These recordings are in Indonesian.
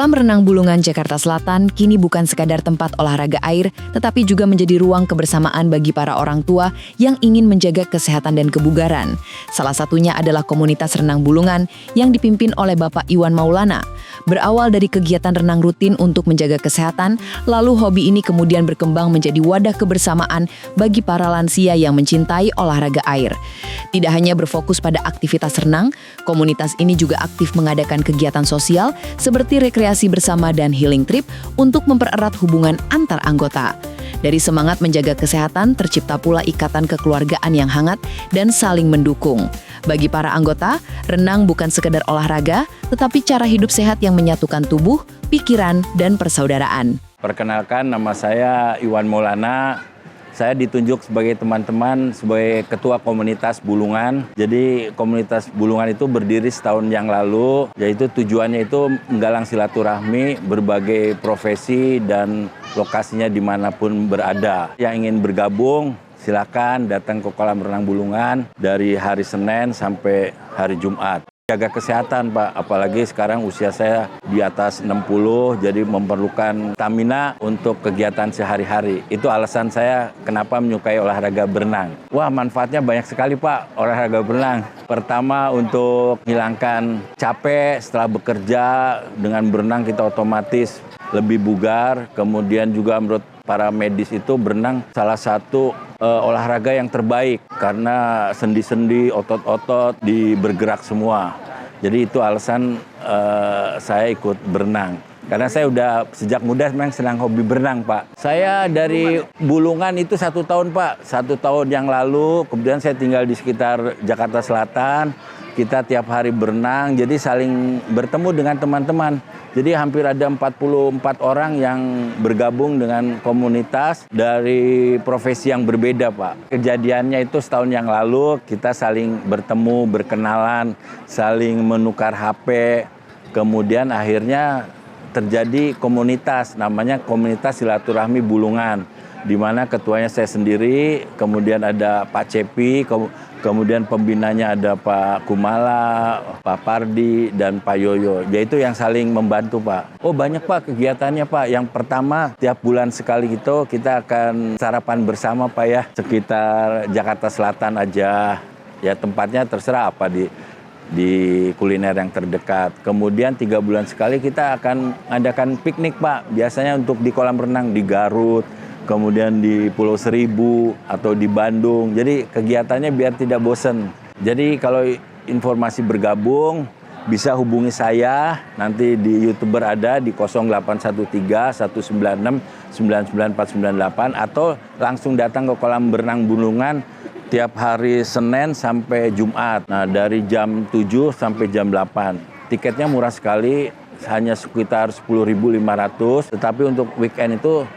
Kolam renang Bulungan, Jakarta Selatan kini bukan sekadar tempat olahraga air, tetapi juga menjadi ruang kebersamaan bagi para orang tua yang ingin menjaga kesehatan dan kebugaran. Salah satunya adalah komunitas renang Bulungan yang dipimpin oleh Bapak Iwan Maulana. Berawal dari kegiatan renang rutin untuk menjaga kesehatan, lalu hobi ini kemudian berkembang menjadi wadah kebersamaan bagi para lansia yang mencintai olahraga air. Tidak hanya berfokus pada aktivitas renang, komunitas ini juga aktif mengadakan kegiatan sosial seperti rekreasi bersama dan healing trip untuk mempererat hubungan antar anggota. Dari semangat menjaga kesehatan, tercipta pula ikatan kekeluargaan yang hangat dan saling mendukung. Bagi para anggota, renang bukan sekedar olahraga, tetapi cara hidup sehat yang menyatukan tubuh, pikiran, dan persaudaraan. Perkenalkan, nama saya Iwan Maulana. Saya ditunjuk sebagai teman-teman sebagai ketua komunitas Bulungan. Jadi komunitas Bulungan itu berdiri setahun yang lalu, yaitu tujuannya itu menggalang silaturahmi berbagai profesi dan lokasinya dimanapun berada. Yang ingin bergabung, silakan datang ke kolam renang Bulungan dari hari Senin sampai hari Jumat. Jaga kesehatan, Pak, apalagi sekarang usia saya di atas 60, jadi memerlukan stamina untuk kegiatan sehari-hari. Itu alasan saya kenapa menyukai olahraga berenang. Wah, manfaatnya banyak sekali, Pak, olahraga berenang. Pertama, untuk menghilangkan capek setelah bekerja. Dengan berenang kita otomatis lebih bugar. Kemudian juga menurut para medis itu berenang salah satu olahraga yang terbaik karena sendi-sendi, otot-otot bergerak semua. Jadi itu alasan saya ikut berenang. Karena saya udah sejak muda memang senang hobi berenang, Pak. Saya dari Bulungan itu 1 tahun, Pak. 1 tahun yang lalu, kemudian saya tinggal di sekitar Jakarta Selatan. Kita tiap hari berenang, jadi saling bertemu dengan teman-teman. Jadi hampir ada 44 orang yang bergabung dengan komunitas dari profesi yang berbeda, Pak. Kejadiannya itu setahun yang lalu, kita saling bertemu, berkenalan, saling menukar HP. Kemudian akhirnya terjadi komunitas, namanya Komunitas Silaturahmi Bulungan, di mana ketuanya saya sendiri, kemudian ada Pak Cepi, kemudian pembinanya ada Pak Kumala, Pak Pardi, dan Pak Yoyo. Yaitu yang saling membantu, Pak. Oh, banyak, Pak, kegiatannya, Pak. Yang pertama, tiap bulan sekali gitu kita akan sarapan bersama, Pak, ya. Sekitar Jakarta Selatan aja. Ya, tempatnya terserah apa di kuliner yang terdekat. Kemudian 3 bulan sekali kita akan adakan piknik, Pak. Biasanya untuk di kolam renang di Garut, kemudian di Pulau Seribu atau di Bandung. Jadi kegiatannya biar tidak bosan. Jadi kalau informasi bergabung bisa hubungi saya, nanti di YouTuber ada di 0813 196 99498 atau langsung datang ke kolam berenang Bulungan tiap hari Senin sampai Jumat. Nah, dari jam 7 sampai jam 8. Tiketnya murah sekali, hanya sekitar 10.500, tetapi untuk weekend itu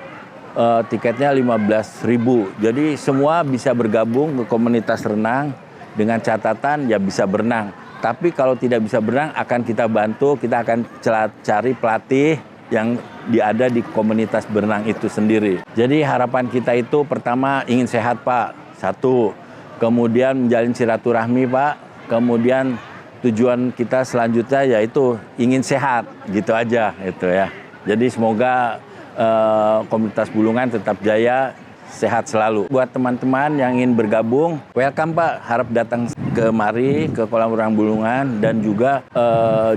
tiketnya 15.000. Jadi semua bisa bergabung ke komunitas renang dengan catatan ya bisa berenang. Tapi kalau tidak bisa berenang akan kita bantu, kita akan cari pelatih yang ada di komunitas berenang itu sendiri. Jadi harapan kita itu pertama ingin sehat, Pak. 1. Kemudian menjalin silaturahmi, Pak. Kemudian tujuan kita selanjutnya yaitu ingin sehat, gitu aja itu ya. Jadi semoga komunitas Bulungan tetap jaya, sehat selalu. Buat teman-teman yang ingin bergabung, welcome, Pak. Harap datang kemari ke kolam renang Bulungan dan juga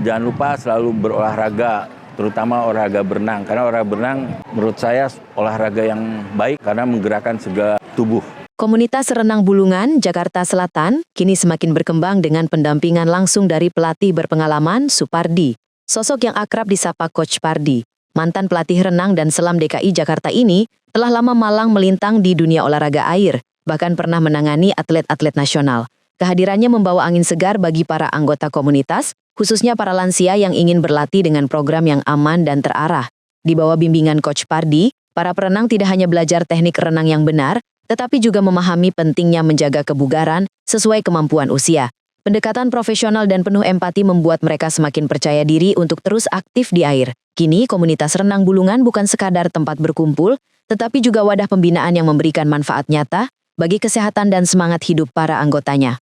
jangan lupa selalu berolahraga, terutama olahraga berenang. Karena olahraga berenang menurut saya olahraga yang baik karena menggerakkan segala tubuh. Komunitas renang Bulungan, Jakarta Selatan, kini semakin berkembang dengan pendampingan langsung dari pelatih berpengalaman Supardi. Sosok yang akrab disapa Coach Pardi. Mantan pelatih renang dan selam DKI Jakarta ini telah lama malang melintang di dunia olahraga air, bahkan pernah menangani atlet-atlet nasional. Kehadirannya membawa angin segar bagi para anggota komunitas, khususnya para lansia yang ingin berlatih dengan program yang aman dan terarah. Di bawah bimbingan Coach Pardi, para perenang tidak hanya belajar teknik renang yang benar, tetapi juga memahami pentingnya menjaga kebugaran sesuai kemampuan usia. Pendekatan profesional dan penuh empati membuat mereka semakin percaya diri untuk terus aktif di air. Kini, komunitas renang Bulungan bukan sekadar tempat berkumpul, tetapi juga wadah pembinaan yang memberikan manfaat nyata bagi kesehatan dan semangat hidup para anggotanya.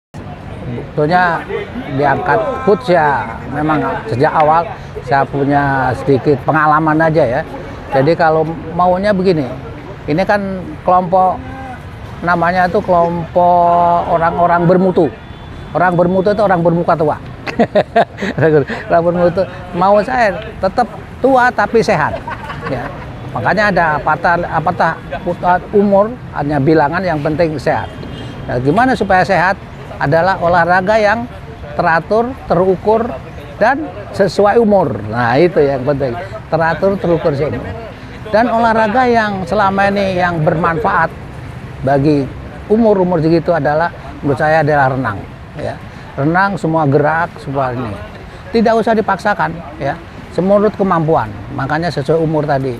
Sebetulnya diangkat coach ya memang sejak awal saya punya sedikit pengalaman aja ya. Jadi kalau maunya begini, ini kan kelompok namanya itu kelompok orang-orang bermutu. Orang bermutu itu orang bermuka tua. Orang bermutu mau saya tetap tua tapi sehat. Ya. Makanya ada apatah umur, hanya bilangan yang penting sehat. Nah, gimana supaya sehat? Adalah olahraga yang teratur, terukur, dan sesuai umur. Nah itu yang penting, teratur, terukur, sesuai umur. Dan olahraga yang selama ini yang bermanfaat bagi umur segitu adalah, menurut saya adalah renang. Ya. Renang semua gerak, semua ini. Tidak usah dipaksakan, ya. Menurut kemampuan, makanya sesuai umur tadi.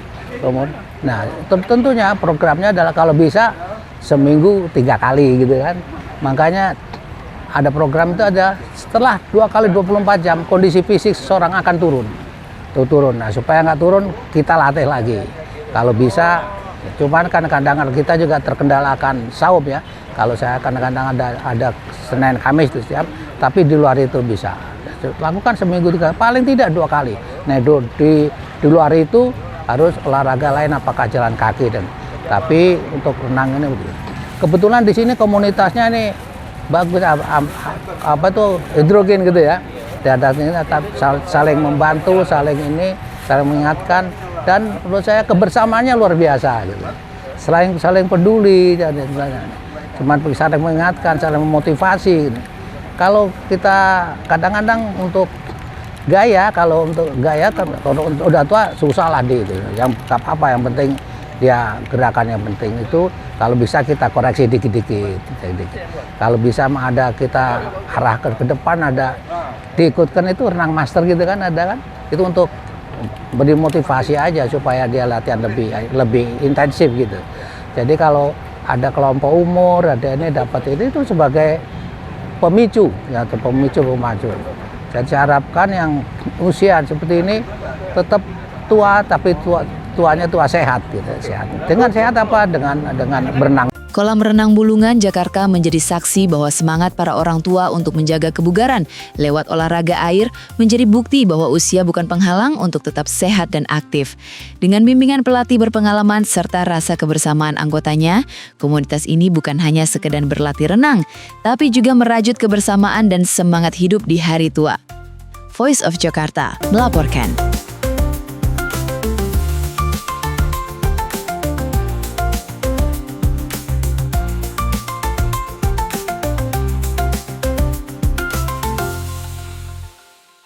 Nah, tentunya programnya adalah kalau bisa seminggu 3 kali gitu kan. Makanya ada program itu ada setelah 2 kali 24 jam kondisi fisik seseorang akan turun. Turun. Nah, supaya nggak turun kita latih lagi. Kalau bisa, cuman kan kadang-kadang kita juga terkendalakan saum ya. Kalau saya kadang-kadang ada Senin Kamis itu siap, tapi di luar itu bisa. Lakukan seminggu 3, paling tidak 2 kali. Nah, di luar itu harus olahraga lain, apakah jalan kaki tapi untuk renang ini begitu. Kebetulan di sini komunitasnya ini bagus, apa tuh hidrogen gitu ya. Ini saling membantu, saling mengingatkan, dan menurut saya kebersamaannya luar biasa gitu. Saling peduli, cuma saling mengingatkan, saling memotivasi gitu. Kalau kita kadang-kadang untuk gaya, kalau udah tua susah lah itu. Yang apa yang penting dia gerakan yang penting itu kalau bisa kita koreksi dikit-dikit. Kalau bisa ada kita arahkan ke depan, ada diikutkan itu renang master gitu kan, ada kan. Itu untuk beri motivasi aja supaya dia latihan lebih intensif gitu. Jadi kalau ada kelompok umur, ada ini dapat itu sebagai pemicu ya, atau pemicu pemacu. Dan saya harapkan yang usia seperti ini tetap tua, tapi tuanya tua sehat gitu, sehat. Dengan sehat apa? Dengan berenang. Kolam renang Bulungan, Jakarta menjadi saksi bahwa semangat para orang tua untuk menjaga kebugaran lewat olahraga air menjadi bukti bahwa usia bukan penghalang untuk tetap sehat dan aktif. Dengan bimbingan pelatih berpengalaman serta rasa kebersamaan anggotanya, komunitas ini bukan hanya sekedar berlatih renang, tapi juga merajut kebersamaan dan semangat hidup di hari tua. Voice of Jakarta melaporkan.